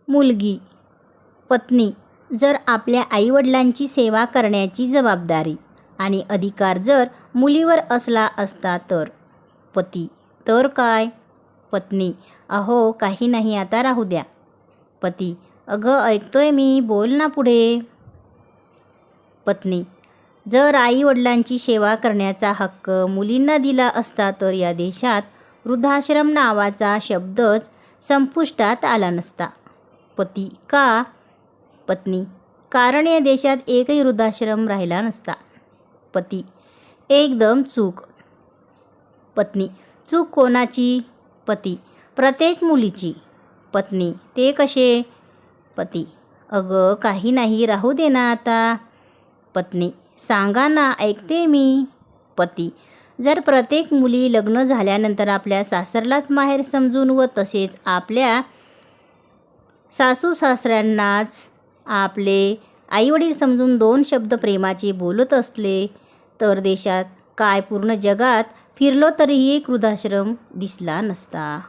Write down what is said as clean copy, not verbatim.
मुलगी. पत्नी. जर आपल्या आईवडिलांची सेवा करण्याची जबाबदारी आणि अधिकार जर मुलीवर असला असता तर. पती. तर काय? पत्नी. अहो काही नाही, आता राहू द्या. पती. अगं ऐकतोय मी, बोल ना पुढे. पत्नी. जर आईवडिलांची सेवा करण्याचा हक्क मुलींना दिला असता तर या देशात वृद्धाश्रम नावाचा शब्दच संपुष्टात आला नसता. पती. का? पत्नी. कारण या देशात एकही वृद्धाश्रम राहिला नसता. पती. एकदम चूक. पत्नी. चूक कोणाची? पती. प्रत्येक मुलीची. पत्नी. ते कसे? पती. अगं काही नाही, राहू दे ना आता. पत्नी. सांगा ना, ऐकते मी. पती. जर प्रत्येक मुली लग्न झाल्यानंतर आपल्या सासरलाच माहेर समजून व तसेच आपल्या सासू सासऱ्यांनाच आपले आईवडील समजून दोन शब्द प्रेमाचे बोलत असले तर देशात काय पूर्ण जगात फिरलो तरीही एक वृद्धाश्रम दिसला नसता.